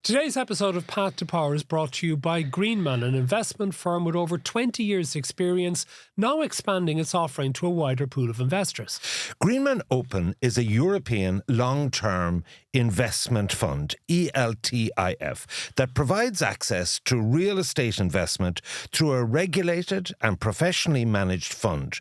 Today's episode of Path to Power is brought to you by Greenman, an investment firm with over 20 years' experience, now expanding its offering to a wider pool of investors. Greenman Open is a European long-term investment fund, ELTIF, that provides access to real estate investment through a regulated and professionally managed fund.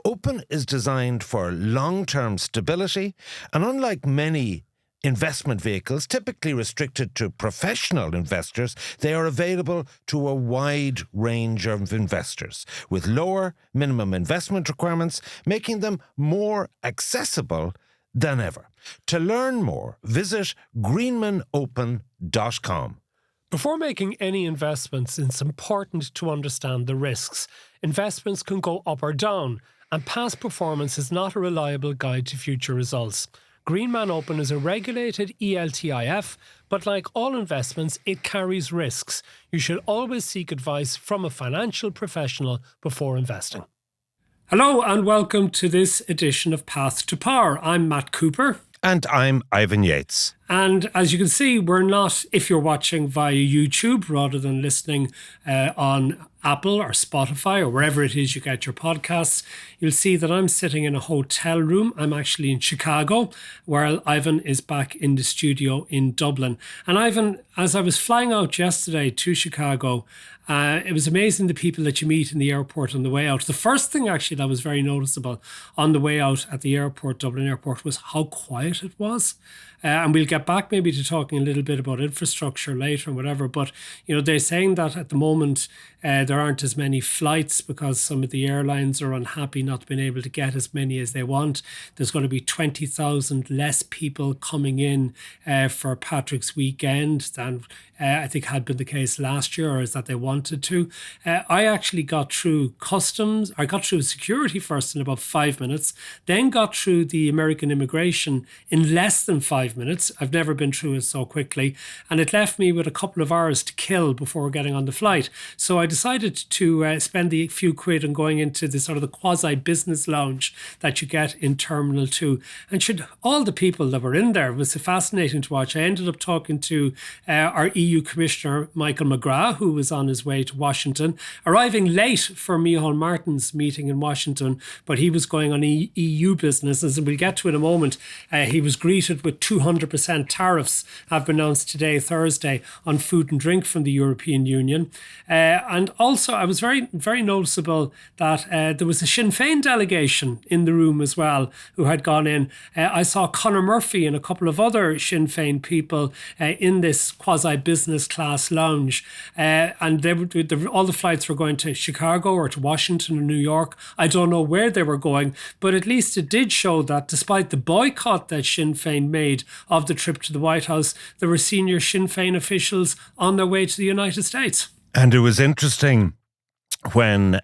Open is designed for long-term stability, and unlike many investment vehicles typically restricted to professional investors, they are available to a wide range of investors with lower minimum investment requirements, making them more accessible than ever. To learn more, visit greenmanopen.com. Before making any investments, it's important to understand the risks. Investments can go up or down, and past performance is not a reliable guide to future results. Greenman Open is a regulated ELTIF, but like all investments, it carries risks. You should always seek advice from a financial professional before investing. Hello and welcome to this edition of Path to Power. I'm Matt Cooper. And I'm Ivan Yates. And as you can see, we're not, if you're watching via YouTube rather than listening on Apple or Spotify or wherever it is you get your podcasts, you'll see that I'm sitting in a hotel room. I'm actually in Chicago, while Ivan is back in the studio in Dublin. And Ivan, as I was flying out yesterday to Chicago, it was amazing the people that you meet in the airport on the way out. The first thing actually that was very noticeable on the way out at the airport, Dublin airport, was how quiet it was. And we'll get back maybe to talking a little bit about infrastructure later and whatever. But, you know, they're saying that at the moment there aren't as many flights because some of the airlines are unhappy not being able to get as many as they want. There's going to be 20,000 less people coming in for Patrick's weekend than I think had been the case last year, or is that they wanted to. I actually got through customs. I got through security first in about 5 minutes, then got through the American immigration in less than 5 minutes. I've never been through it so quickly. And it left me with a couple of hours to kill before getting on the flight. So I decided to spend the few quid on going into the sort of the quasi-business lounge that you get in Terminal 2. And should all the people that were in there, it was fascinating to watch. I ended up talking to our EU Commissioner, Michael McDowell, who was on his way to Washington, arriving late for Micheál Martin's meeting in Washington, but he was going on EU business. As we'll get to in a moment, he was greeted with 200% tariffs have been announced today, Thursday, on food and drink from the European Union. And also, I was very, very noticeable that there was a Sinn Féin delegation in the room as well who had gone in. I saw Conor Murphy and a couple of other Sinn Féin people in this quasi-business class lounge. And they were, all the flights were going to Chicago or to Washington or New York. I don't know where they were going, but at least it did show that despite the boycott that Sinn Féin made of the trip to the White House, there were senior Sinn Féin officials on their way to the United States. And it was interesting when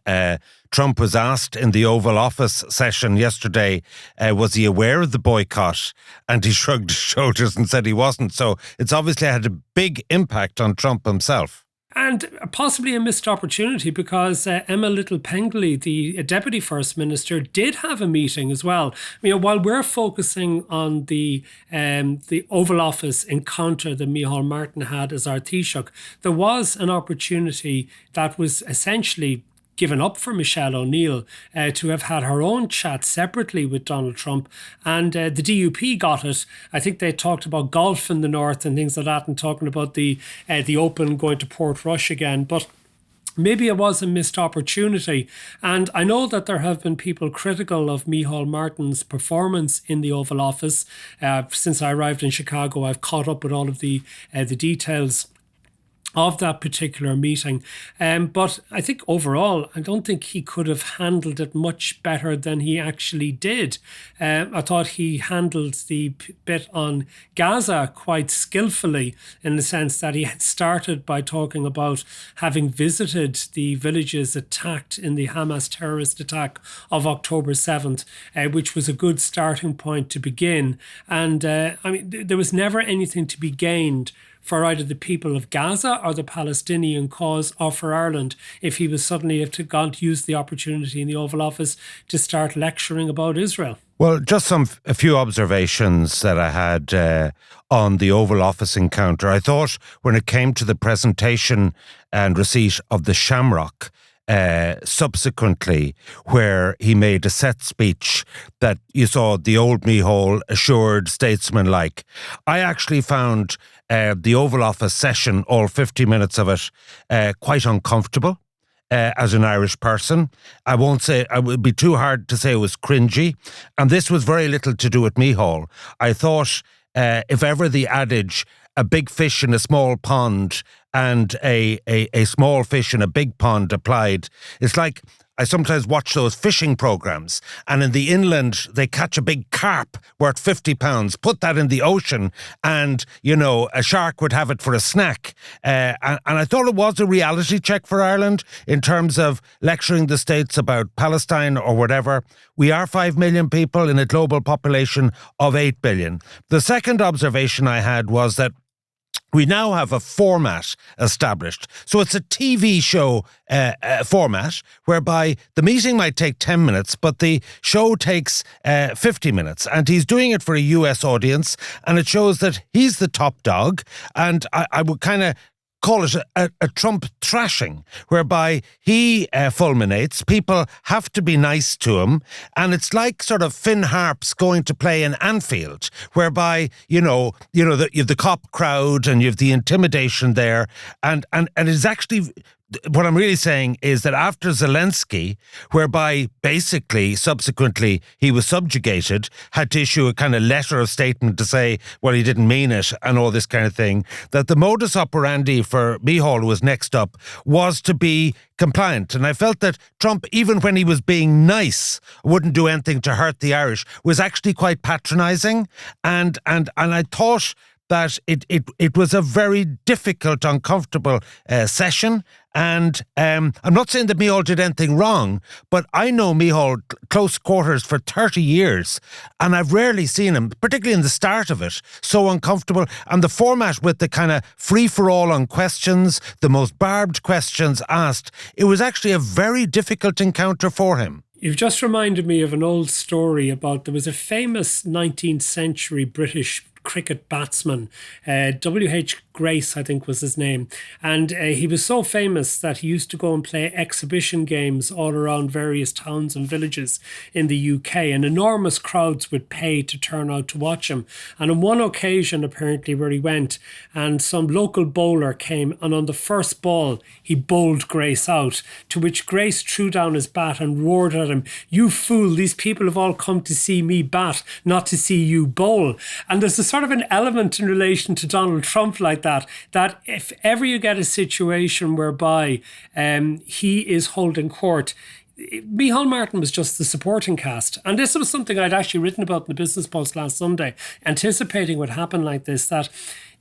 Trump was asked in the Oval Office session yesterday, was he aware of the boycott? And he shrugged his shoulders and said he wasn't. So it's obviously had a big impact on Trump himself. And possibly a missed opportunity because Emma Little-Pengley, the Deputy First Minister, did have a meeting as well. You know, while we're focusing on the Oval Office encounter that Micheál Martin had as our Taoiseach, there was an opportunity that was essentially given up for Michelle O'Neill to have had her own chat separately with Donald Trump, and the DUP got it. I think they talked about golf in the north and things like that, and talking about the Open going to Portrush again, but maybe it was a missed opportunity. And I know that there have been people critical of Micheál Martin's performance in the Oval Office. Since I arrived in Chicago, I've caught up with all of the details of that particular meeting. But I think overall, I don't think he could have handled it much better than he actually did. I thought he handled the bit on Gaza quite skillfully, in the sense that he had started by talking about having visited the villages attacked in the Hamas terrorist attack of October 7th, which was a good starting point to begin. And I mean, there was never anything to be gained for either the people of Gaza or the Palestinian cause or for Ireland if he was suddenly to use the opportunity in the Oval Office to start lecturing about Israel. Well, just a few observations that I had on the Oval Office encounter. I thought when it came to the presentation and receipt of the Shamrock, subsequently, where he made a set speech that you saw the old Micheál, assured, statesman-like. I actually found the Oval Office session, all 50 minutes of it, quite uncomfortable. As an Irish person, I won't say, it would be too hard to say it was cringy. And this was very little to do with Micheál. I thought, if ever the adage, a big fish in a small pond and a small fish in a big pond applied, it's like I sometimes watch those fishing programs, and in the inland, they catch a big carp worth £50, put that in the ocean, and, a shark would have it for a snack. And I thought it was a reality check for Ireland in terms of lecturing the States about Palestine or whatever. We are 5 million people in a global population of 8 billion. The second observation I had was that we now have a format established. So it's a TV show format whereby the meeting might take 10 minutes, but the show takes 50 minutes. And he's doing it for a US audience. And it shows that he's the top dog. And I would kind of call it a Trump thrashing, whereby he fulminates. People have to be nice to him. And it's like sort of Finn Harp's going to play in Anfield, whereby, you have the cop crowd and you have the intimidation there. And it's actually... What I'm really saying is that after Zelensky, whereby basically subsequently he was subjugated, had to issue a kind of letter of statement to say, well, he didn't mean it and all this kind of thing, that the modus operandi for Micheál, who was next up, was to be compliant. And I felt that Trump, even when he was being nice, wouldn't do anything to hurt the Irish, was actually quite patronising. And I thought that it was a very difficult, uncomfortable session. And I'm not saying that Micheál did anything wrong, but I know Micheál close quarters for 30 years, and I've rarely seen him, particularly in the start of it, so uncomfortable. And the format with the kind of free-for-all on questions, the most barbed questions asked, it was actually a very difficult encounter for him. You've just reminded me of an old story about, there was a famous 19th century British cricket batsman, W.H. Grace, I think was his name. And he was so famous that he used to go and play exhibition games all around various towns and villages in the UK. And enormous crowds would pay to turn out to watch him. And on one occasion, apparently, where he went, and some local bowler came, and on the first ball, he bowled Grace out, to which Grace threw down his bat and roared at him, "You fool, these people have all come to see me bat, not to see you bowl." And there's a sort of an element in relation to Donald Trump like that if ever you get a situation whereby he is holding court, Micheál Martin was just the supporting cast. And this was something I'd actually written about in the Business Post last Sunday, anticipating what happened like this, that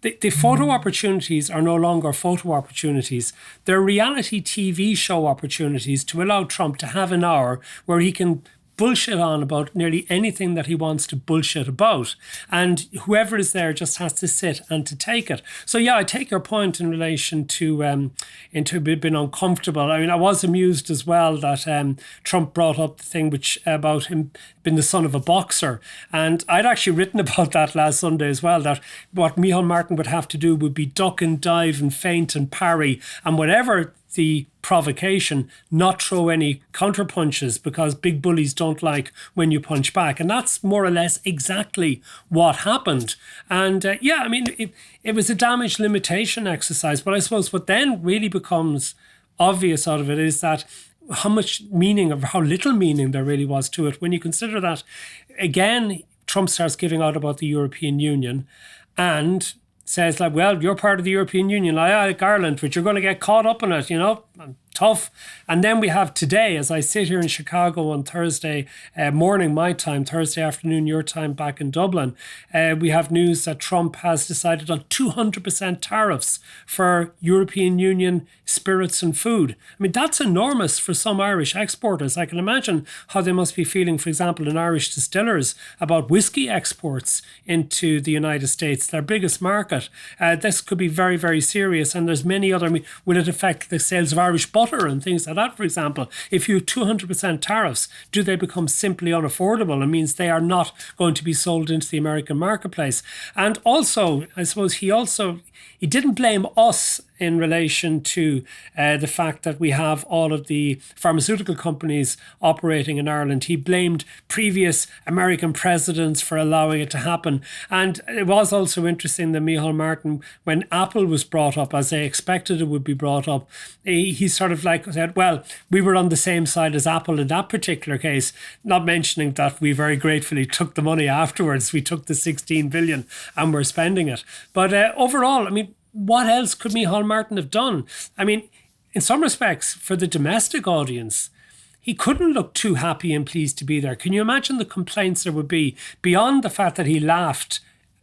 the photo opportunities are no longer photo opportunities. They're reality TV show opportunities to allow Trump to have an hour where he can bullshit on about nearly anything that he wants to bullshit about. And whoever is there just has to sit and to take it. So yeah, I take your point in relation to into being uncomfortable. I mean, I was amused as well that Trump brought up the thing about him being the son of a boxer. And I'd actually written about that last Sunday as well, that what Micheál Martin would have to do would be duck and dive and feint and parry and whatever the provocation, not throw any counter punches, because big bullies don't like when you punch back. And that's more or less exactly what happened. And I mean, it was a damage limitation exercise. But I suppose what then really becomes obvious out of it is that how much meaning, or how little meaning there really was to it when you consider that, again, Trump starts giving out about the European Union and says, like, well, you're part of the European Union, I like Ireland, but you're going to get caught up in it, tough. And then we have today, as I sit here in Chicago on Thursday morning, my time, Thursday afternoon, your time back in Dublin, we have news that Trump has decided on 200% tariffs for European Union spirits and food. I mean, that's enormous for some Irish exporters. I can imagine how they must be feeling, for example, in Irish distillers about whiskey exports into the United States, their biggest market. This could be very, very serious. And there's many other, will it affect the sales of Irish butter and things like that, for example? If you have 200% tariffs, do they become simply unaffordable? It means they are not going to be sold into the American marketplace. And also, I suppose he didn't blame us in relation to the fact that we have all of the pharmaceutical companies operating in Ireland. He blamed previous American presidents for allowing it to happen. And it was also interesting that Micheál Martin, when Apple was brought up, as they expected it would be brought up, he sort of like said, well, we were on the same side as Apple in that particular case, not mentioning that we very gratefully took the money afterwards. We took the 16 billion and we're spending it. But overall, I mean, what else could Micheál Martin have done? I mean, in some respects, for the domestic audience, he couldn't look too happy and pleased to be there. Can you imagine the complaints there would be beyond the fact that he laughed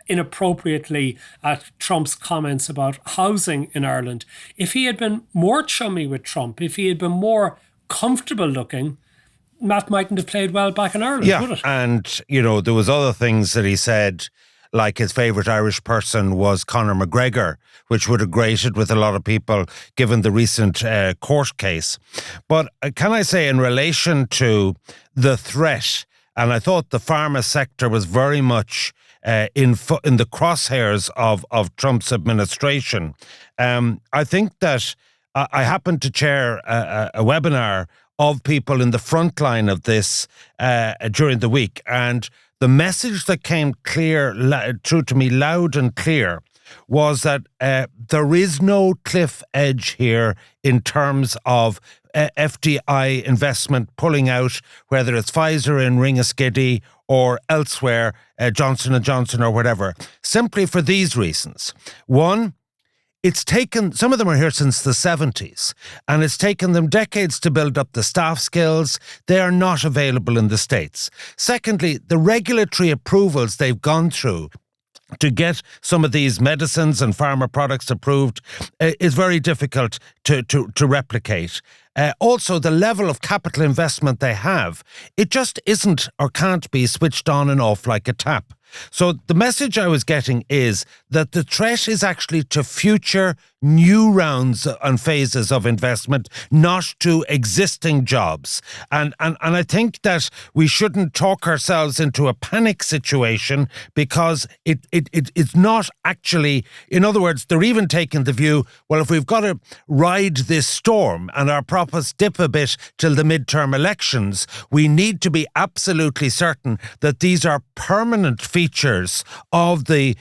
inappropriately at Trump's comments about housing in Ireland? If he had been more chummy with Trump, if he had been more comfortable looking, Matt mightn't have played well back in Ireland, would it? And, there was other things that he said, like his favourite Irish person was Conor McGregor, which would have grated with a lot of people given the recent court case. But can I say, in relation to the threat, and I thought the pharma sector was very much in the crosshairs of Trump's administration. I think that I happened to chair a webinar of people in the front line of this during the week, and the message that came through to me loud and clear was that there is no cliff edge here in terms of FDI investment pulling out, whether it's Pfizer in Ringaskiddy or elsewhere, Johnson & Johnson or whatever, simply for these reasons. One, it's taken, some of them are here since the 70s, and it's taken them decades to build up the staff skills. They are not available in the States. Secondly, the regulatory approvals they've gone through to get some of these medicines and pharma products approved is very difficult to replicate. Also, the level of capital investment they have, it just isn't or can't be switched on and off like a tap. So the message I was getting is that the threat is actually to future new rounds and phases of investment, not to existing jobs. And I think that we shouldn't talk ourselves into a panic situation, because it's not actually, in other words, they're even taking the view, well, if we've got to ride this storm and our profits dip a bit till the midterm elections, we need to be absolutely certain that these are permanent features of the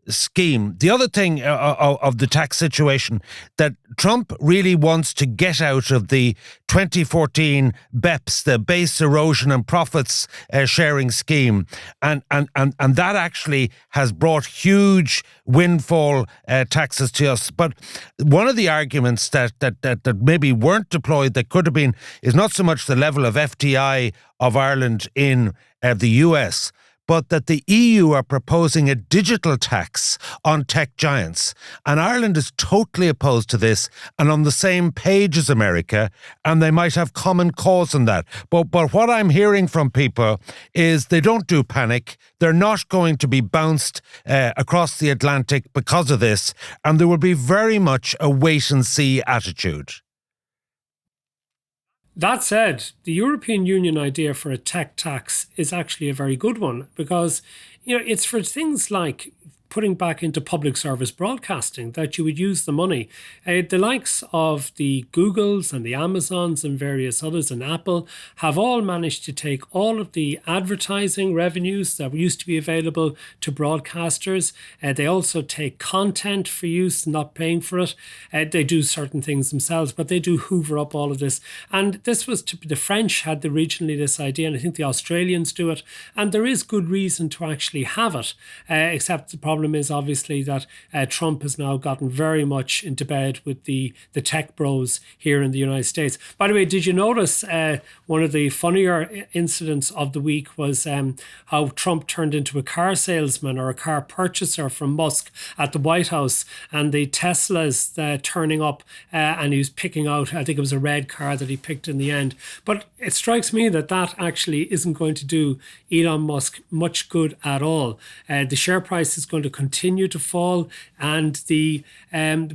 scheme. The other thing of the tax situation, that Trump really wants to get out of the 2014 BEPS, the Base Erosion and Profits Sharing Scheme, and that actually has brought huge windfall taxes to us. But one of the arguments that maybe weren't deployed that could have been is not so much the level of FDI of Ireland in the US, but that the EU are proposing a digital tax on tech giants. And Ireland is totally opposed to this and on the same page as America, and they might have common cause in that. But what I'm hearing from people is they don't do panic. They're not going to be bounced across the Atlantic because of this, and there will be very much a wait-and-see attitude. That said, the European Union idea for a tech tax is actually a very good one, because it's for things like putting back into public service broadcasting that you would use the money. The likes of the Googles and the Amazons and various others and Apple have all managed to take all of the advertising revenues that used to be available to broadcasters. They also take content for use, not paying for it. They do certain things themselves, but they do hoover up all of this. And this was the French had originally this idea, and I think the Australians do it. And there is good reason to actually have it, except the problem problem is obviously that Trump has now gotten very much into bed with the tech bros here in the United States. By the way, did you notice one of the funnier incidents of the week was how Trump turned into a car salesman or a car purchaser from Musk at the White House, and the Teslas turning up and he was picking out, I think it was a red car that he picked in the end. But it strikes me that actually isn't going to do Elon Musk much good at all. The share price is going to continue to fall, and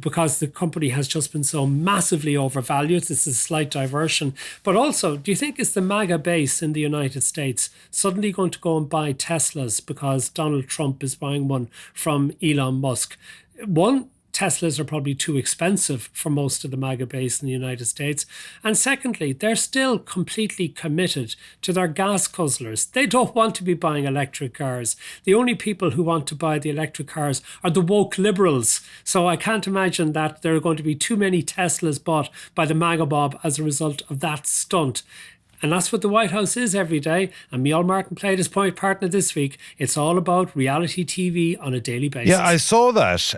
because the company has just been so massively overvalued. This is a slight diversion. But also, do you think is the MAGA base in the United States suddenly going to go and buy Teslas because Donald Trump is buying one from Elon Musk? One, Teslas are probably too expensive for most of the MAGA base in the United States. And secondly, they're still completely committed to their gas guzzlers. They don't want to be buying electric cars. The only people who want to buy the electric cars are the woke liberals. So I can't imagine that there are going to be too many Teslas bought by the MAGA mob as a result of that stunt. And that's what the White House is every day. And Micheál Martin played his partner this week. It's all about reality TV on a daily basis. Yeah, I saw that.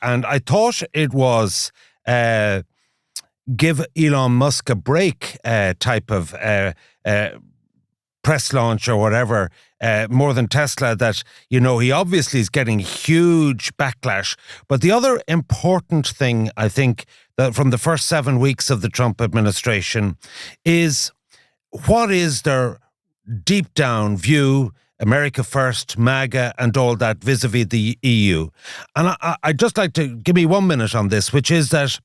And I thought it was give Elon Musk a break type of press launch or whatever, more than Tesla, that, he obviously is getting huge backlash. But the other important thing, I think, that from the first 7 weeks of the Trump administration is, what is their deep down view, America first, MAGA, and all that vis-a-vis the EU? And I'd just like to give me 1 minute on this, which is that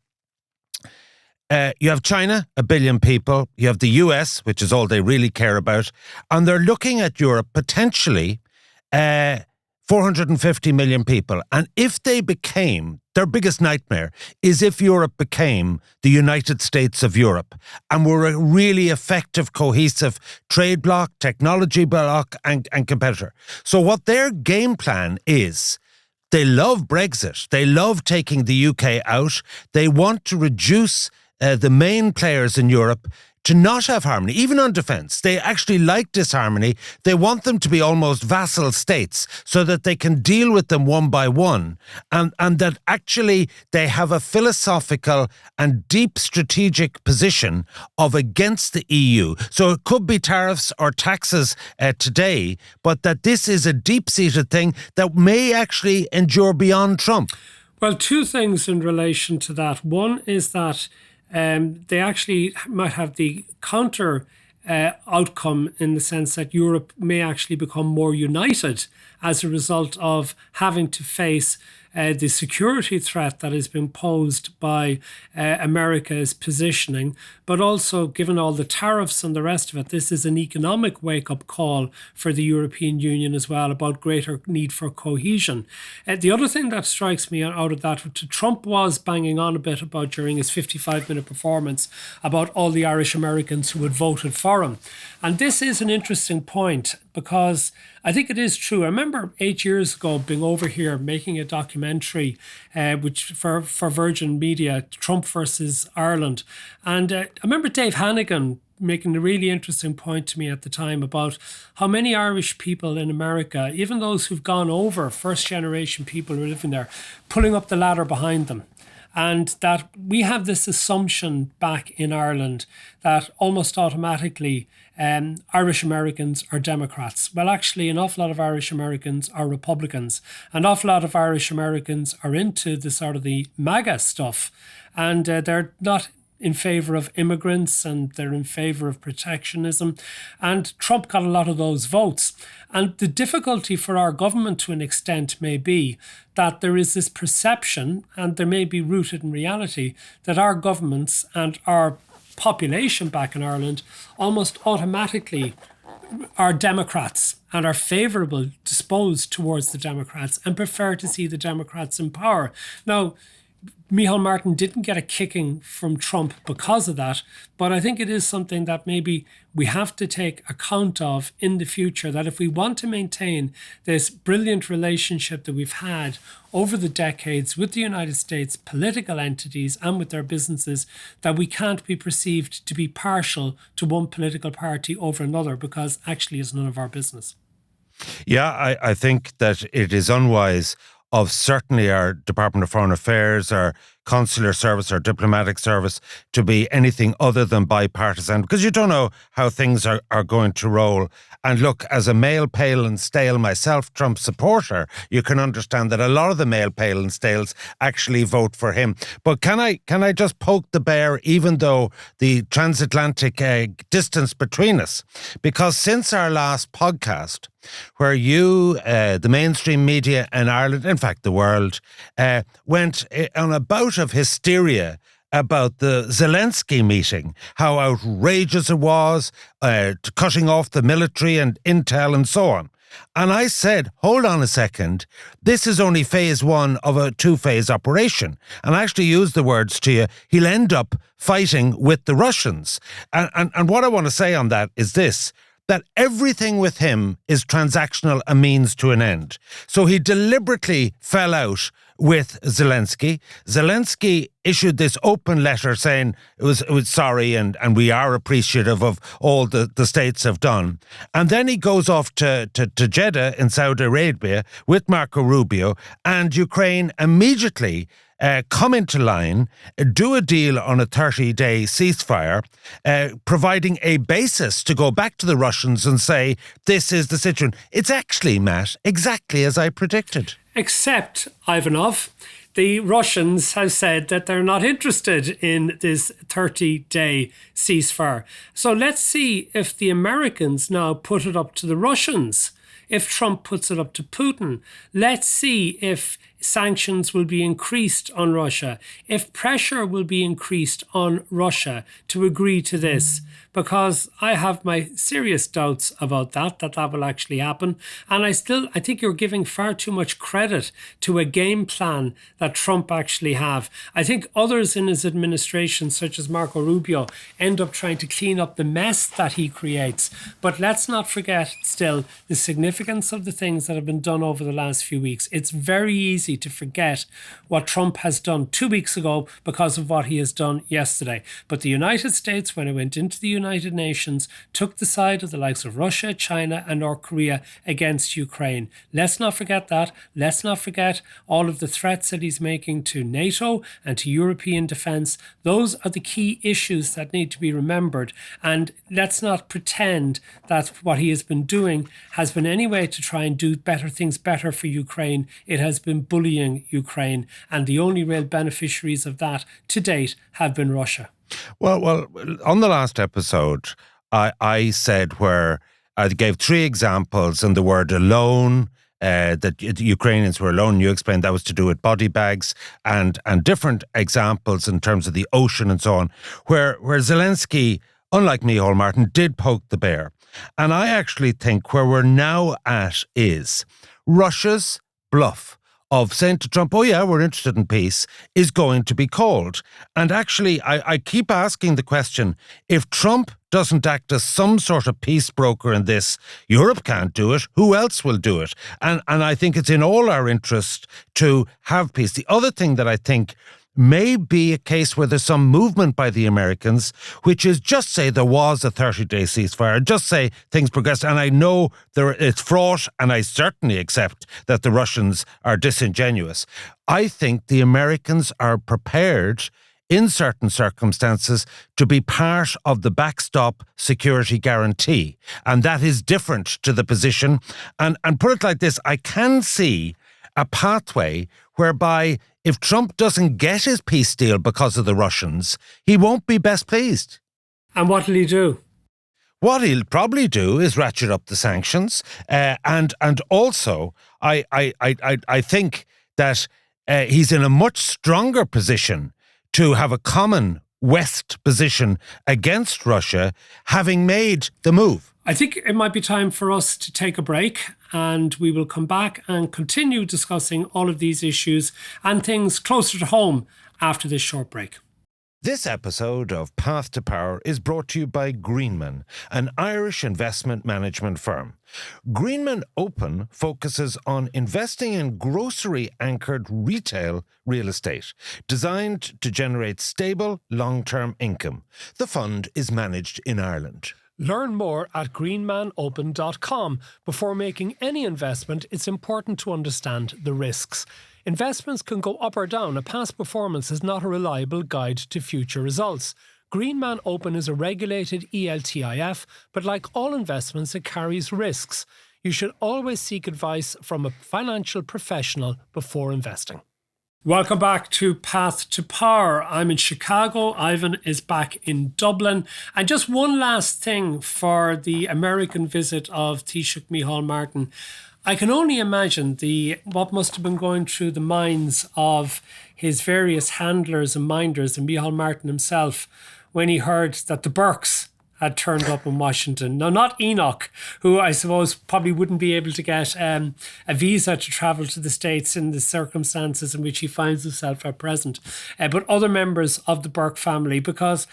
you have China, 1 billion people. You have the US, which is all they really care about. And they're looking at Europe potentially 450 million people. And if they became, their biggest nightmare is if Europe became the United States of Europe and were a really effective, cohesive trade bloc, technology bloc, and competitor. So what their game plan is, they love Brexit. They love taking the UK out. They want to reduce the main players in Europe to not have harmony, even on defence. They actually like disharmony. They want them to be almost vassal states so that they can deal with them one by one, and that actually they have a philosophical and deep strategic position of against the EU. So it could be tariffs or taxes today, but that this is a deep-seated thing that may actually endure beyond Trump. Well, two things in relation to that. One is that they actually might have the counter outcome, in the sense that Europe may actually become more united as a result of having to face the security threat that has been posed by America's positioning, but also given all the tariffs and the rest of it, this is an economic wake-up call for the European Union as well about greater need for cohesion. The other thing that strikes me out of that, which Trump was banging on a bit about during his 55-minute performance, about all the Irish Americans who had voted for him. And this is an interesting point, because I think it is true. I remember 8 years ago being over here making a documentary which for Virgin Media, Trump versus Ireland. And I remember Dave Hannigan making a really interesting point to me at the time about how many Irish people in America, even those who've gone over, first generation people who are living there, pulling up the ladder behind them. And that we have this assumption back in Ireland that almost automatically Irish Americans are Democrats. Well, actually, an awful lot of Irish Americans are Republicans. An awful lot of Irish Americans are into the sort of the MAGA stuff. And they're not in favour of immigrants, and they're in favour of protectionism. And Trump got a lot of those votes. And the difficulty for our government to an extent may be that there is this perception, and there may be rooted in reality, that our governments and our population back in Ireland almost automatically are Democrats and are favourable, disposed towards the Democrats, and prefer to see the Democrats in power. Now, Micheál Martin didn't get a kicking from Trump because of that, but I think it is something that maybe we have to take account of in the future, that if we want to maintain this brilliant relationship that we've had over the decades with the United States political entities and with their businesses, that we can't be perceived to be partial to one political party over another, because actually it's none of our business. Yeah, I think that it is unwise of certainly our Department of Foreign Affairs, our consular service, our diplomatic service, to be anything other than bipartisan, because you don't know how things are going to roll. And look, as a male, pale and stale myself, Trump supporter, you can understand that a lot of the male, pale and stales actually vote for him. But can I just poke the bear, even though the transatlantic distance between us? Because since our last podcast, where you, the mainstream media in Ireland, in fact the world, went on a bout of hysteria about the Zelensky meeting, how outrageous it was, cutting off the military and intel and so on. And I said, hold on a second, this is only phase one of a two-phase operation. And I actually used the words to you, he'll end up fighting with the Russians. And what I want to say on that is this, that everything with him is transactional, a means to an end. So he deliberately fell out with Zelensky. Zelensky issued this open letter saying it was sorry and we are appreciative of all the states have done. And then he goes off to Jeddah in Saudi Arabia with Marco Rubio, and Ukraine immediately come into line, do a deal on a 30-day ceasefire, providing a basis to go back to the Russians and say, this is the situation. It's actually, Matt, exactly as I predicted. Except, Ivanov, the Russians have said that they're not interested in this 30-day ceasefire. So let's see if the Americans now put it up to the Russians. If Trump puts it up to Putin, let's see if sanctions will be increased on Russia, if pressure will be increased on Russia to agree to this, because I have my serious doubts about that will actually happen. And I think you're giving far too much credit to a game plan that Trump actually have. I think others in his administration, such as Marco Rubio, end up trying to clean up the mess that he creates. But let's not forget still the significance of the things that have been done over the last few weeks. It's very easy to forget what Trump has done 2 weeks ago because of what he has done yesterday. But the United States, when it went into the United Nations, took the side of the likes of Russia, China and North Korea against Ukraine. Let's not forget that. Let's not forget all of the threats that he's making to NATO and to European defence. Those are the key issues that need to be remembered. And let's not pretend that what he has been doing has been any way to try and do better things better for Ukraine. It has been bullying Ukraine. And the only real beneficiaries of that to date have been Russia. Well, on the last episode, I said where I gave 3 examples and the word alone, that the Ukrainians were alone. You explained that was to do with body bags and different examples in terms of the ocean and so on, where Zelensky, unlike Micheál Martin, did poke the bear. And I actually think where we're now at is Russia's bluff of saying to Trump, oh yeah, we're interested in peace, is going to be called. And actually, I keep asking the question, if Trump doesn't act as some sort of peace broker in this, Europe can't do it, who else will do it? And I think it's in all our interest to have peace. The other thing that I think may be a case where there's some movement by the Americans, which is just say there was a 30-day ceasefire, just say things progressed. And I know it's fraught, and I certainly accept that the Russians are disingenuous. I think the Americans are prepared in certain circumstances to be part of the backstop security guarantee. And that is different to the position. And put it like this, I can see a pathway whereby if Trump doesn't get his peace deal because of the Russians, he won't be best pleased. And what will he do? What he'll probably do is ratchet up the sanctions. And also, I think that he's in a much stronger position to have a common West position against Russia, having made the move. I think it might be time for us to take a break, and we will come back and continue discussing all of these issues and things closer to home after this short break. This episode of Path to Power is brought to you by Greenman, an Irish investment management firm. Greenman Open focuses on investing in grocery-anchored retail real estate, designed to generate stable, long-term income. The fund is managed in Ireland. Learn more at greenmanopen.com. Before making any investment, it's important to understand the risks. Investments can go up or down. A past performance is not a reliable guide to future results. Greenman Open is a regulated ELTIF, but like all investments, it carries risks. You should always seek advice from a financial professional before investing. Welcome back to Path to Power. I'm in Chicago. Ivan is back in Dublin. And just one last thing for the American visit of Taoiseach Micheál Martin. I can only imagine what must have been going through the minds of his various handlers and minders and Micheál Martin himself when he heard that the Burkes had turned up in Washington. Now, not Enoch, who I suppose probably wouldn't be able to get a visa to travel to the States in the circumstances in which he finds himself at present, but other members of the Burke family, because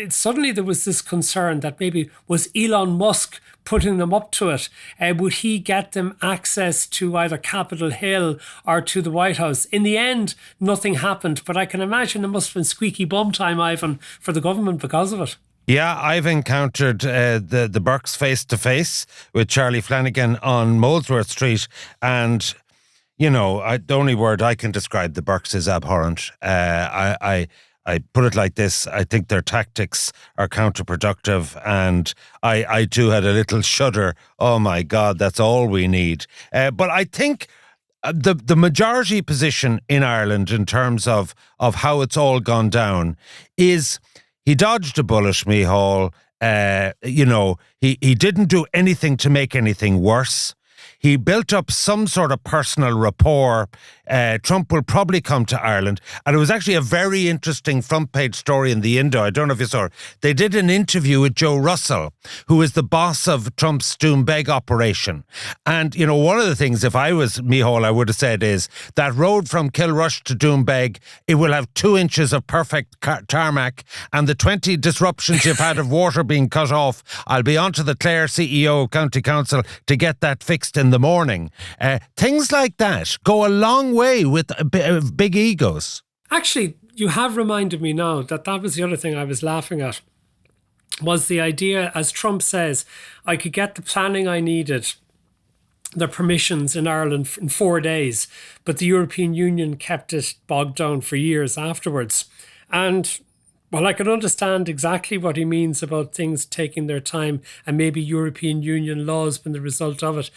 suddenly there was this concern that maybe was Elon Musk putting them up to it. Would he get them access to either Capitol Hill or to the White House? In the end, nothing happened, but I can imagine it must have been squeaky bum time, Ivan, for the government because of it. Yeah, I've encountered the Burkes face-to-face with Charlie Flanagan on Molesworth Street, and, you know, the only word I can describe the Burkes is abhorrent. I put it like this: I think their tactics are counterproductive, and I too had a little shudder. Oh my God, that's all we need. But I think the majority position in Ireland in terms of how it's all gone down is he dodged a bullet, Micheál. He didn't do anything to make anything worse. He built up some sort of personal rapport. Trump will probably come to Ireland. And it was actually a very interesting front page story in the Indo. I don't know if you saw it. They did an interview with Joe Russell, who is the boss of Trump's Doombeg operation. And, you know, one of the things, if I was Micheál, I would have said is that road from Kilrush to Doombeg, it will have 2 inches of perfect tarmac, and the 20 disruptions you've had of water being cut off, I'll be on to the Clare CEO, County Council, to get that fixed in the morning. Things like that go a long way with big egos. Actually, you have reminded me now that was the other thing I was laughing at, was the idea, as Trump says, I could get the planning I needed, the permissions in Ireland in 4 days, but the European Union kept it bogged down for years afterwards. And well, I can understand exactly what he means about things taking their time and maybe European Union laws been the result of it.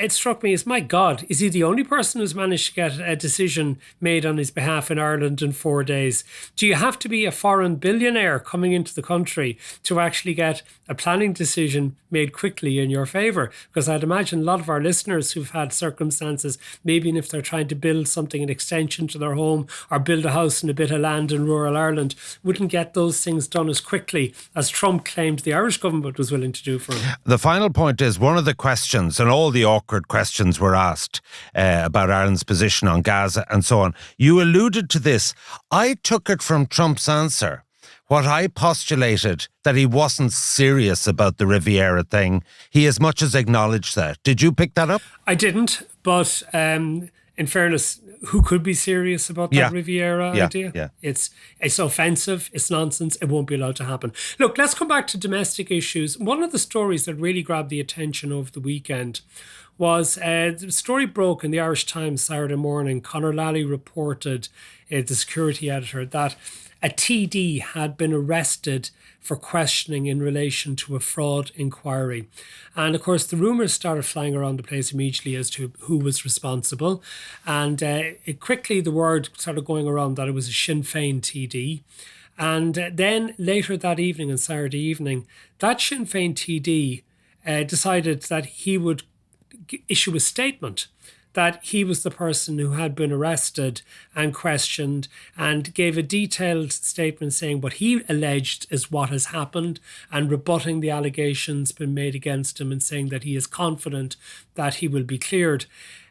It struck me as, my God, is he the only person who's managed to get a decision made on his behalf in Ireland in 4 days? Do you have to be a foreign billionaire coming into the country to actually get a planning decision made quickly in your favour? Because I'd imagine a lot of our listeners who've had circumstances, maybe if they're trying to build something, an extension to their home or build a house in a bit of land in rural Ireland, wouldn't get those things done as quickly as Trump claimed the Irish government was willing to do for him. The final point is one of the questions, and all the awkward questions were asked about Ireland's position on Gaza and so on. You alluded to this. I took it from Trump's answer, what I postulated, that he wasn't serious about the Riviera thing. He as much as acknowledged that. Did you pick that up? I didn't, but in fairness, who could be serious about that Riviera idea? Yeah. It's offensive, it's nonsense, it won't be allowed to happen. Look, let's come back to domestic issues. One of the stories that really grabbed the attention over the weekend was the story broke in the Irish Times Saturday morning. Conor Lally reported, the security editor, that a TD had been arrested for questioning in relation to a fraud inquiry. And of course, the rumours started flying around the place immediately as to who was responsible. And quickly the word started going around that it was a Sinn Féin TD. And then later that evening, on Saturday evening, that Sinn Féin TD decided that he would issue a statement that he was the person who had been arrested and questioned, and gave a detailed statement saying what he alleged is what has happened and rebutting the allegations been made against him and saying that he is confident that he will be cleared.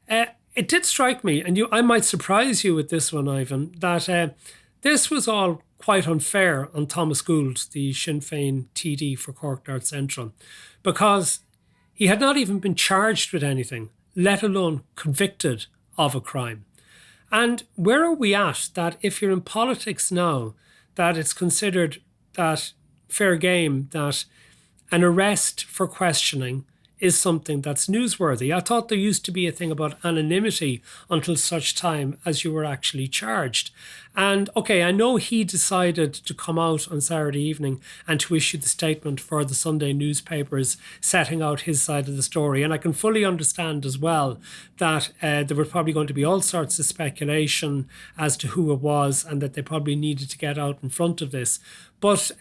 It did strike me, and I might surprise you with this one, Ivan, that this was all quite unfair on Thomas Gould, the Sinn Féin TD for Cork North Central, because he had not even been charged with anything, let alone convicted of a crime. And where are we at that if you're in politics now, that it's considered that fair game, that an arrest for questioning is something that's newsworthy. I thought there used to be a thing about anonymity until such time as you were actually charged. And okay, I know he decided to come out on Saturday evening and to issue the statement for the Sunday newspapers setting out his side of the story. And I can fully understand as well that there was probably going to be all sorts of speculation as to who it was and that they probably needed to get out in front of this. But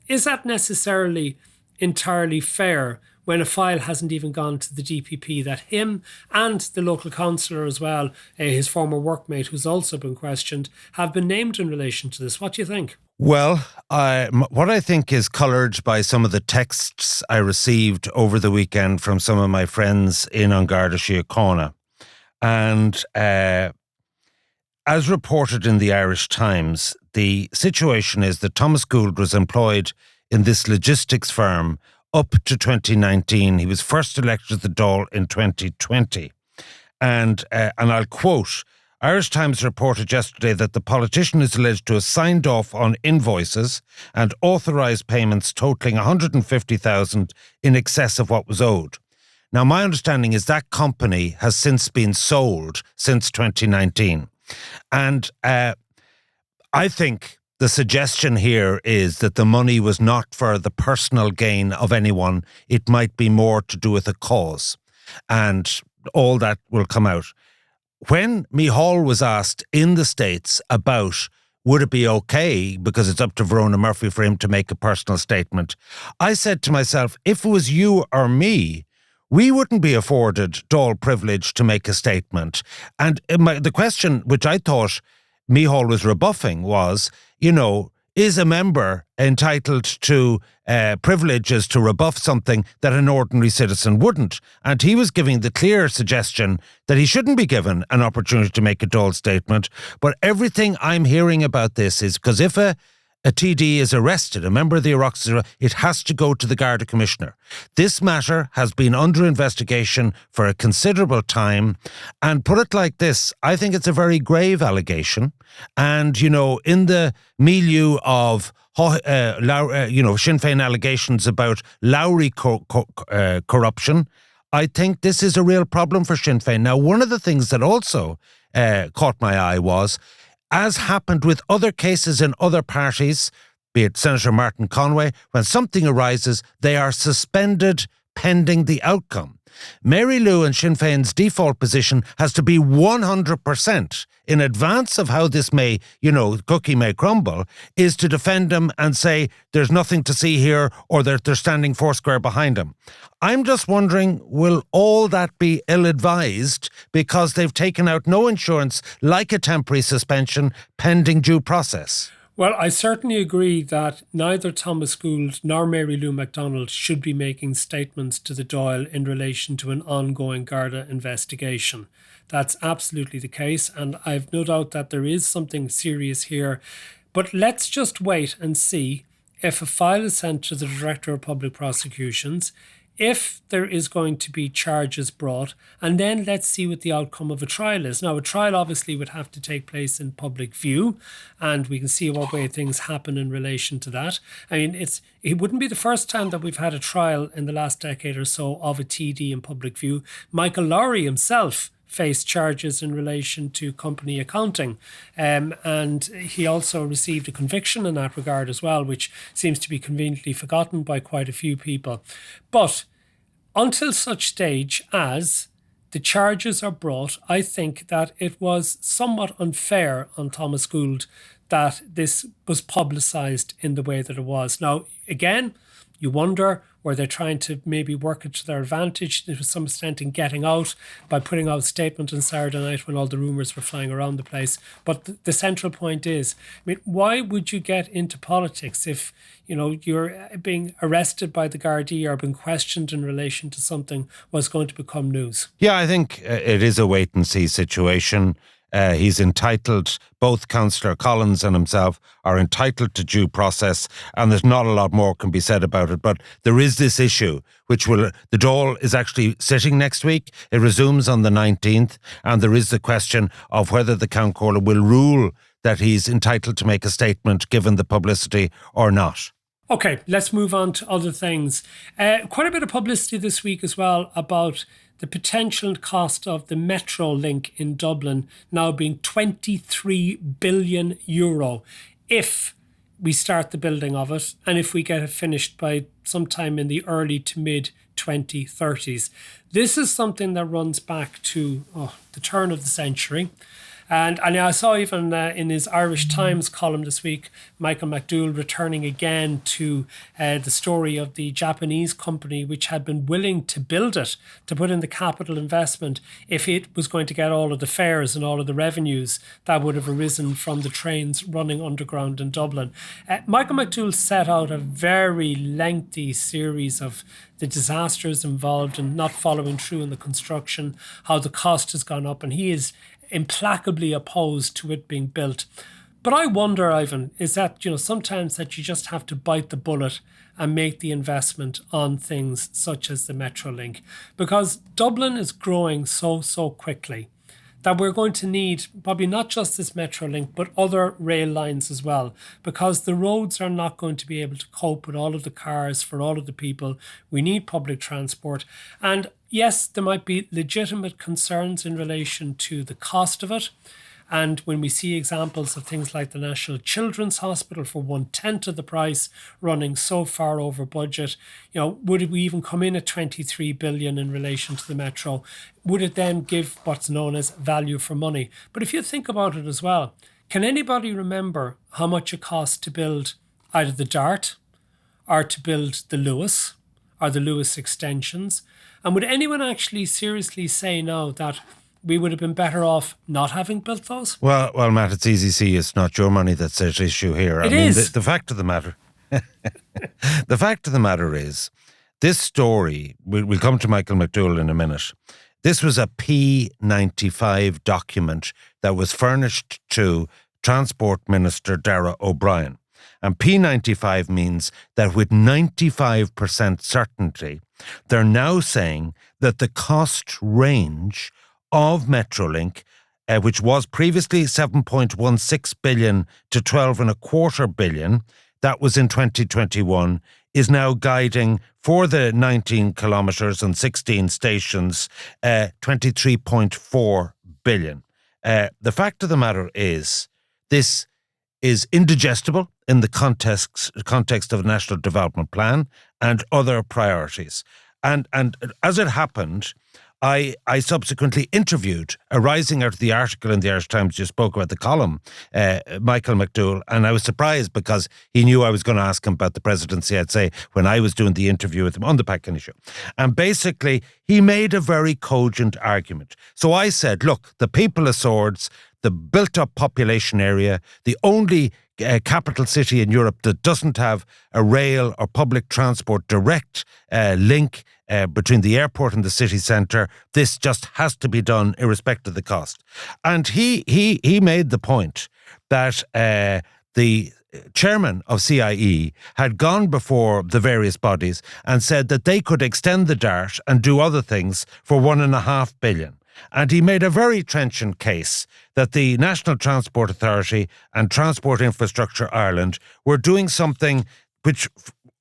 is that necessarily entirely fair when a file hasn't even gone to the DPP that him and the local councillor as well, his former workmate who's also been questioned, have been named in relation to this? What do you think? Well, what I think is coloured by some of the texts I received over the weekend from some of my friends in An Garda Síochána. And as reported in the Irish Times, the situation is that Thomas Gould was employed in this logistics firm up to 2019. He was first elected to the Dáil in 2020. And I'll quote, Irish Times reported yesterday that the politician is alleged to have signed off on invoices and authorised payments totalling 150,000 in excess of what was owed. Now, my understanding is that company has since been sold since 2019. And I think the suggestion here is that the money was not for the personal gain of anyone. It might be more to do with a cause. And all that will come out. When Micheál was asked in the States about would it be okay, because it's up to Verona Murphy for him to make a personal statement, I said to myself, if it was you or me, we wouldn't be afforded Dáil privilege to make a statement. And the question, which I thought Micheál was rebuffing, was, is a member entitled to privileges to rebuff something that an ordinary citizen wouldn't? And he was giving the clear suggestion that he shouldn't be given an opportunity to make a Dáil statement. But everything I'm hearing about this is because if a TD is arrested, a member of the Oireachtas, it has to go to the Garda Commissioner. This matter has been under investigation for a considerable time. And put it like this, I think it's a very grave allegation. And, in the milieu of, Sinn Féin allegations about Lowry corruption, I think this is a real problem for Sinn Féin. Now, one of the things that also caught my eye was, as happened with other cases in other parties, be it Senator Martin Conway, when something arises, they are suspended pending the outcome. Mary Lou and Sinn Féin's default position has to be 100% in advance of how this may, cookie may crumble, is to defend him and say there's nothing to see here or that they're standing foursquare behind him. I'm just wondering, will all that be ill-advised because they've taken out no insurance like a temporary suspension pending due process? Well, I certainly agree that neither Thomas Gould nor Mary Lou McDonald should be making statements to the Dáil in relation to an ongoing Garda investigation. That's absolutely the case, and I've no doubt that there is something serious here. But let's just wait and see if a file is sent to the Director of Public Prosecutions, if there is going to be charges brought, and then let's see what the outcome of a trial is. Now, a trial obviously would have to take place in public view, and we can see what way things happen in relation to that. I mean, it wouldn't be the first time that we've had a trial in the last decade or so of a TD in public view. Michael Lowry himself faced charges in relation to company accounting. And he also received a conviction in that regard as well, which seems to be conveniently forgotten by quite a few people. But until such stage as the charges are brought, I think that it was somewhat unfair on Thomas Gould that this was publicised in the way that it was. Now, again, you wonder, were they trying to maybe work it to their advantage to some extent in getting out by putting out a statement on Saturday night when all the rumours were flying around the place? But the central point is, why would you get into politics if, you're being arrested by the Gardaí or being questioned in relation to something was going to become news? Yeah, I think it is a wait and see situation. He's entitled, both Councillor Collins and himself are entitled to due process, and there's not a lot more can be said about it. But there is this issue, the Dáil is actually sitting next week. It resumes on the 19th, and there is the question of whether the Count Corla will rule that he's entitled to make a statement given the publicity or not. Okay, let's move on to other things. Quite a bit of publicity this week as well about the potential cost of the MetroLink in Dublin now being €23 billion if we start the building of it and if we get it finished by sometime in the early to mid 2030s. This is something that runs back to the turn of the century. And I saw even in his Irish Times column this week, Michael McDowell returning again to the story of the Japanese company which had been willing to build it, to put in the capital investment, if it was going to get all of the fares and all of the revenues that would have arisen from the trains running underground in Dublin. Michael McDowell set out a very lengthy series of the disasters involved in not following through in the construction, how the cost has gone up, and he is implacably opposed to it being built. But I wonder, Ivan, is that, sometimes that you just have to bite the bullet and make the investment on things such as the MetroLink, because Dublin is growing so quickly that we're going to need probably not just this MetroLink, but other rail lines as well, because the roads are not going to be able to cope with all of the cars for all of the people. We need public transport. And yes, there might be legitimate concerns in relation to the cost of it. And when we see examples of things like the National Children's Hospital for 1/10 of the price running so far over budget, would we even come in at 23 billion in relation to the Metro? Would it then give what's known as value for money? But if you think about it as well, can anybody remember how much it cost to build either the Dart or to build the Lewis or the Lewis extensions? And would anyone actually seriously say now that we would have been better off not having built those? Well, Matt, it's easy to see it's not your money that's at issue here. It is. The fact of the matter, the fact of the matter is, this story, we'll come to Michael McDowell in a minute. This was a P95 document that was furnished to Transport Minister Darragh O'Brien. And P95 means that with 95% certainty, they're now saying that the cost range of MetroLink, which was previously 7.16 billion to 12.25 billion, that was in 2021, is now guiding for the 19 kilometres and 16 stations, 23.4 billion. The fact of the matter is, this is indigestible in the context of the National Development Plan and other priorities. And as it happened, I subsequently interviewed, arising out of the article in the Irish Times you spoke about, the column, Michael McDowell, and I was surprised because he knew I was going to ask him about the presidency, I'd say, when I was doing the interview with him on the Packin issue. And basically, he made a very cogent argument. So I said, look, the people of Swords, the built-up population area, the only capital city in Europe that doesn't have a rail or public transport direct link between the airport and the city centre. This just has to be done irrespective of the cost. And he made the point that the chairman of CIE had gone before the various bodies and said that they could extend the DART and do other things for $1.5 billion. And he made a very trenchant case that the National Transport Authority and Transport Infrastructure Ireland were doing something which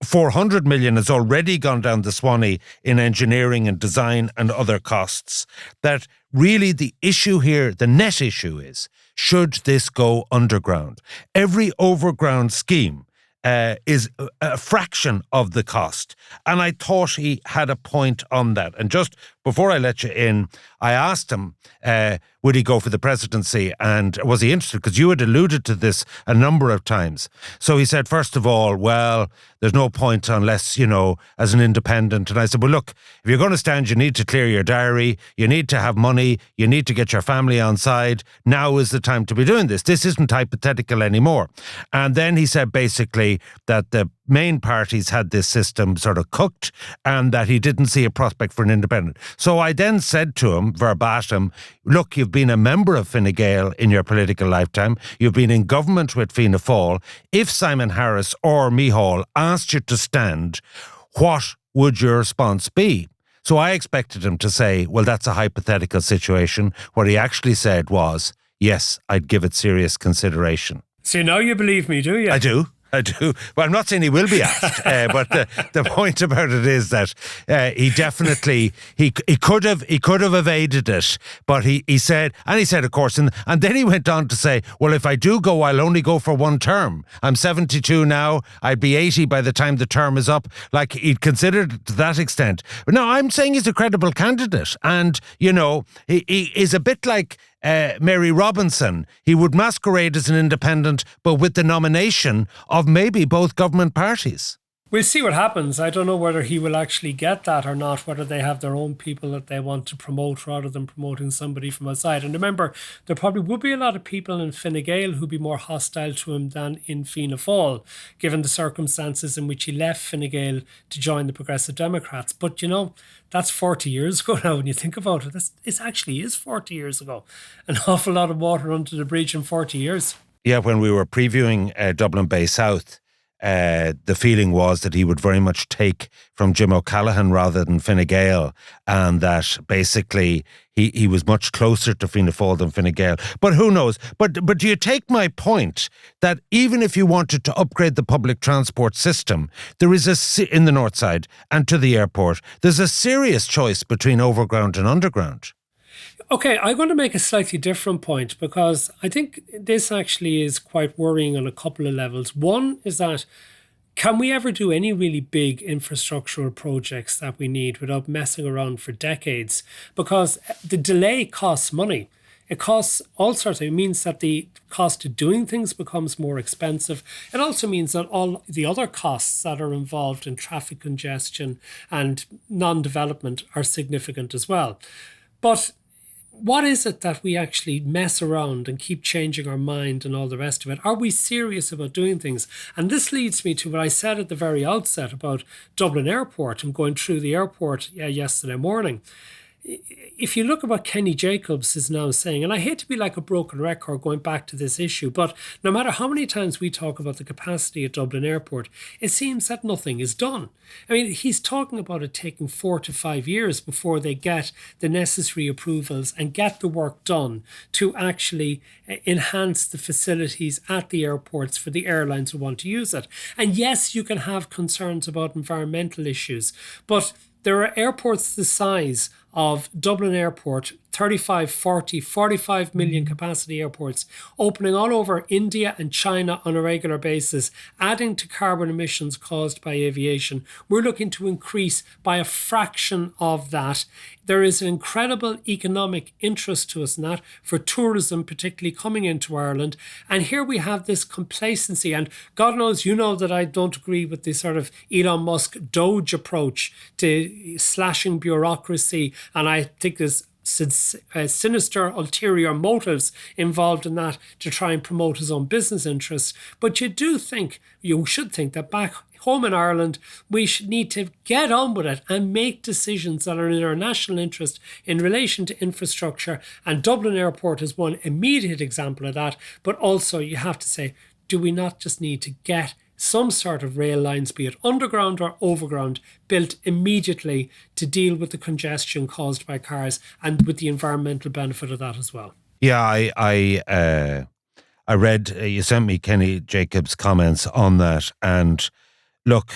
400 million has already gone down the Swanee in engineering and design and other costs. That really the issue here, the net issue is, should this go underground? Every overground scheme is a fraction of the cost. And I thought he had a point on that. And just before I let you in, I asked him, would he go for the presidency? And was he interested? Because you had alluded to this a number of times. So he said, first of all, well, there's no point unless, as an independent. And I said, well, look, if you're going to stand, you need to clear your diary. You need to have money. You need to get your family on side. Now is the time to be doing this. This isn't hypothetical anymore. And then he said basically that the main parties had this system sort of cooked and that he didn't see a prospect for an independent. So I then said to him verbatim, look, you've been a member of Fine Gael in your political lifetime. You've been in government with Fianna Fáil. If Simon Harris or Micheál asked you to stand, what would your response be? So I expected him to say, well, that's a hypothetical situation. What he actually said was, yes, I'd give it serious consideration. So now you believe me, do you? I do. I do. Well, I'm not saying he will be asked, but the point about it is that he definitely he could have evaded it, but he said, of course, and then he went on to say, well, if I do go, I'll only go for one term. I'm 72 now. I'd be 80 by the time the term is up. Like, he'd considered it to that extent. But no, I'm saying he's a credible candidate, and he is a bit like Mary Robinson. He would masquerade as an independent, but with the nomination of maybe both government parties. We'll see what happens. I don't know whether he will actually get that or not, whether they have their own people that they want to promote rather than promoting somebody from outside. And remember, there probably would be a lot of people in Fine Gael who'd be more hostile to him than in Fianna Fáil, given the circumstances in which he left Fine Gael to join the Progressive Democrats. But, that's 40 years ago now when you think about it. It actually is 40 years ago. An awful lot of water under the bridge in 40 years. Yeah, when we were previewing Dublin Bay South, the feeling was that he would very much take from Jim O'Callaghan rather than Fine Gael, and that basically he was much closer to Fianna Fáil than Fine Gael. But who knows? But do you take my point that even if you wanted to upgrade the public transport system, there is in the north side and to the airport, there's a serious choice between overground and underground. Okay, I'm going to make a slightly different point, because I think this actually is quite worrying on a couple of levels. One is that, can we ever do any really big infrastructural projects that we need without messing around for decades? Because the delay costs money. It costs all sorts of, it means that the cost of doing things becomes more expensive. It also means that all the other costs that are involved in traffic congestion and non-development are significant as well. But what is it that we actually mess around and keep changing our mind and all the rest of it? Are we serious about doing things? And this leads me to what I said at the very outset about Dublin Airport and going through the airport yesterday morning. If you look at what Kenny Jacobs is now saying, and I hate to be like a broken record going back to this issue, but no matter how many times we talk about the capacity at Dublin Airport, it seems that nothing is done. I mean, he's talking about it taking 4 to 5 years before they get the necessary approvals and get the work done to actually enhance the facilities at the airports for the airlines who want to use it. And yes, you can have concerns about environmental issues, but there are airports the size of Dublin Airport, 35, 40, 45 million capacity airports, opening all over India and China on a regular basis, adding to carbon emissions caused by aviation. We're looking to increase by a fraction of that. There is an incredible economic interest to us in that, for tourism particularly coming into Ireland. And here we have this complacency, and God knows that I don't agree with the sort of Elon Musk Doge approach to slashing bureaucracy, and I think there's sinister ulterior motives involved in that to try and promote his own business interests. But you should think that back home in Ireland, we should need to get on with it and make decisions that are in our national interest in relation to infrastructure. And Dublin Airport is one immediate example of that. But also you have to say, do we not just need to get some sort of rail lines, be it underground or overground, built immediately to deal with the congestion caused by cars and with the environmental benefit of that as well? Yeah, I read, you sent me Kenny Jacobs' comments on that, and look,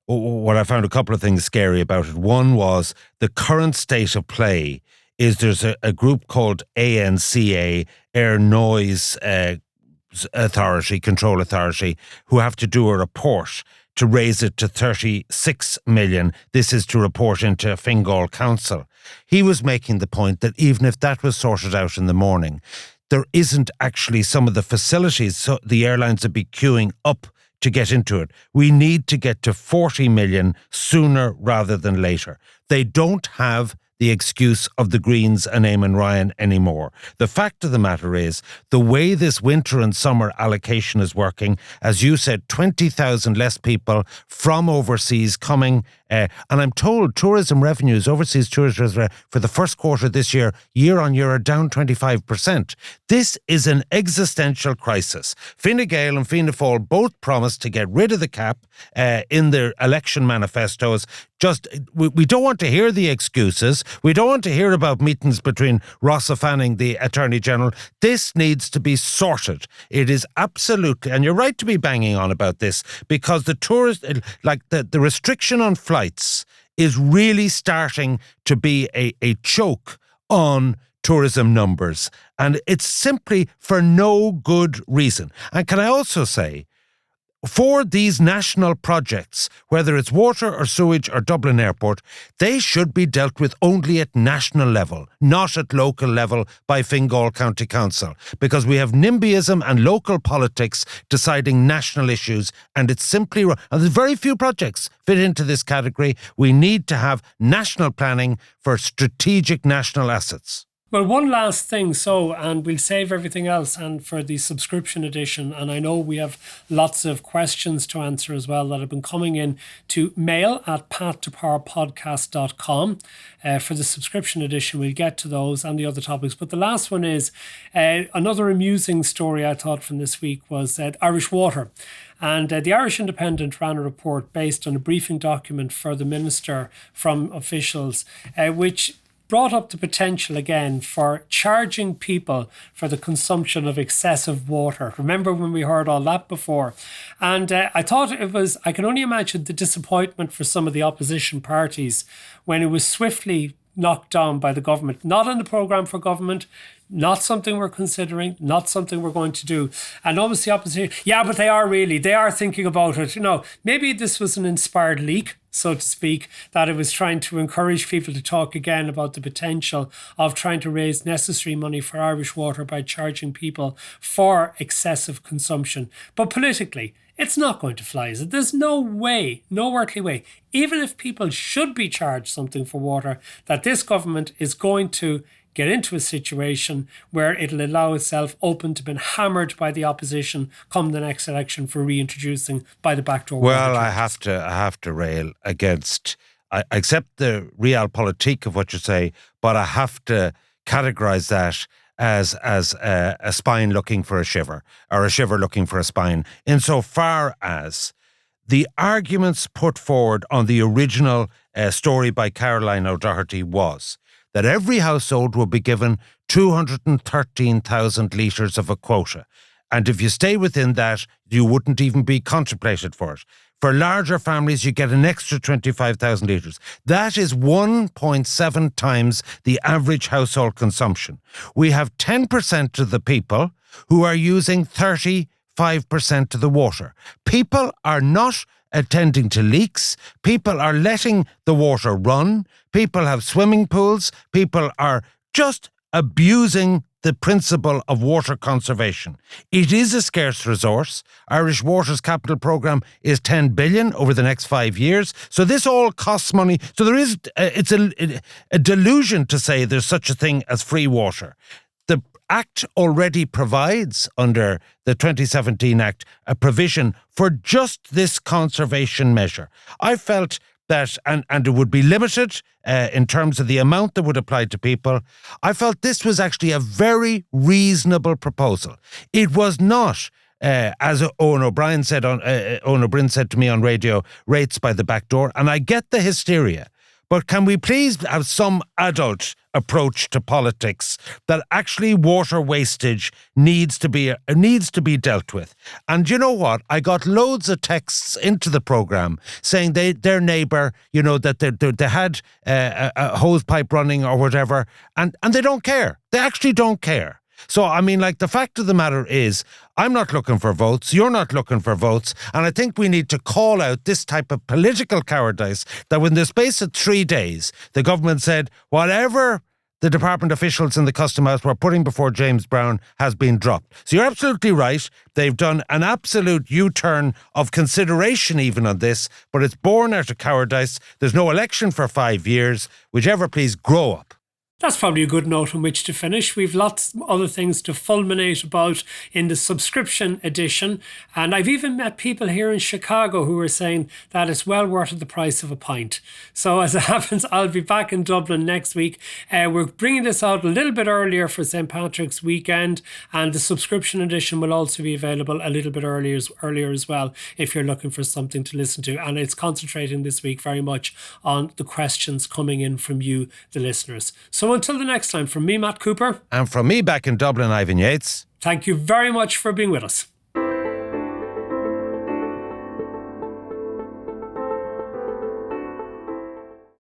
what I found a couple of things scary about it. One was the current state of play is there's a group called ANCA, Air Noise Control Authority, who have to do a report to raise it to 36 million. This is to report into Fingal Council. He was making the point that even if that was sorted out in the morning, there isn't actually some of the facilities, so the airlines would be queuing up to get into it. We need to get to 40 million sooner rather than later. They don't have the excuse of the Greens and Eamon Ryan anymore. The fact of the matter is, the way this winter and summer allocation is working, as you said, 20,000 less people from overseas coming And I'm told tourism revenues, overseas tourism for the first quarter this year on year, are down 25%. This is an existential crisis. Fine Gael and Fianna Fáil both promised to get rid of the cap in their election manifestos. We don't want to hear the excuses. We don't want to hear about meetings between Ross Fanning, the Attorney General. This needs to be sorted. It is absolutely, and you're right to be banging on about this, because the restriction on flights is really starting to be a choke on tourism numbers. And it's simply for no good reason. And can I also say, for these national projects, whether it's water or sewage or Dublin Airport, they should be dealt with only at national level, not at local level by Fingal County Council, because we have NIMBYism and local politics deciding national issues, and it's simply wrong. And there's very few projects fit into this category. We need to have national planning for strategic national assets. Well, one last thing, and we'll save everything else and for the subscription edition, and I know we have lots of questions to answer as well that have been coming in to mail@pathtopowerpodcast.com. For the subscription edition, we'll get to those and the other topics. But the last one is another amusing story I thought from this week was Irish Water. And the Irish Independent ran a report based on a briefing document for the Minister from officials, which brought up the potential again for charging people for the consumption of excessive water. Remember when we heard all that before? And I thought I can only imagine the disappointment for some of the opposition parties when it was swiftly knocked down by the government. Not in the programme for government, not something we're considering, not something we're going to do. And obviously opposition, but they are thinking about it. Maybe this was an inspired leak, so to speak, that it was trying to encourage people to talk again about the potential of trying to raise necessary money for Irish Water by charging people for excessive consumption. But politically, it's not going to fly, is it? There's no way, no earthly way, even if people should be charged something for water, that this government is going to get into a situation where it'll allow itself open to being hammered by the opposition come the next election for reintroducing by the back door. Well, I have to rail against. I accept the realpolitik of what you say, but I have to categorise that as a spine looking for a shiver, or a shiver looking for a spine, insofar as the arguments put forward on the original story by Caroline O'Doherty was that every household will be given 213,000 litres of a quota. And if you stay within that, you wouldn't even be contemplated for it. For larger families, you get an extra 25,000 litres. That is 1.7 times the average household consumption. We have 10% of the people who are using 35% of the water. People are not attending to leaks. People are letting the water run. People have swimming pools. People are just abusing the principle of water conservation. It is a scarce resource. Irish Water's capital programme is 10 billion over the next 5 years. So this all costs money. So there is, it's a delusion to say there's such a thing as free water. The Act already provides, under the 2017 Act, a provision for just this conservation measure. I felt that, and it would be limited in terms of the amount that would apply to people. I felt this was actually a very reasonable proposal. It was not, as Owen O'Brien said to me on radio, rates by the back door. And I get the hysteria. But can we please have some adult approach to politics that actually water wastage needs to be dealt with? And you know what? I got loads of texts into the programme saying their neighbour, that they had a hose pipe running or whatever, and they don't care. They actually don't care. So, I mean, the fact of the matter is, I'm not looking for votes, you're not looking for votes, and I think we need to call out this type of political cowardice that within the space of 3 days, the government said, whatever the department officials in the Custom House were putting before James Brown has been dropped. So you're absolutely right. They've done an absolute U-turn of consideration even on this, but it's born out of cowardice. There's no election for 5 years. Whichever, please grow up. That's probably a good note on which to finish. We've lots of other things to fulminate about in the subscription edition. And I've even met people here in Chicago who are saying that it's well worth the price of a pint. So as it happens, I'll be back in Dublin next week. We're bringing this out a little bit earlier for St. Patrick's weekend. And the subscription edition will also be available a little bit earlier as well if you're looking for something to listen to. And it's concentrating this week very much on the questions coming in from you, the listeners. So until the next time, from me, Matt Cooper. And from me back in Dublin, Ivan Yates. Thank you very much for being with us.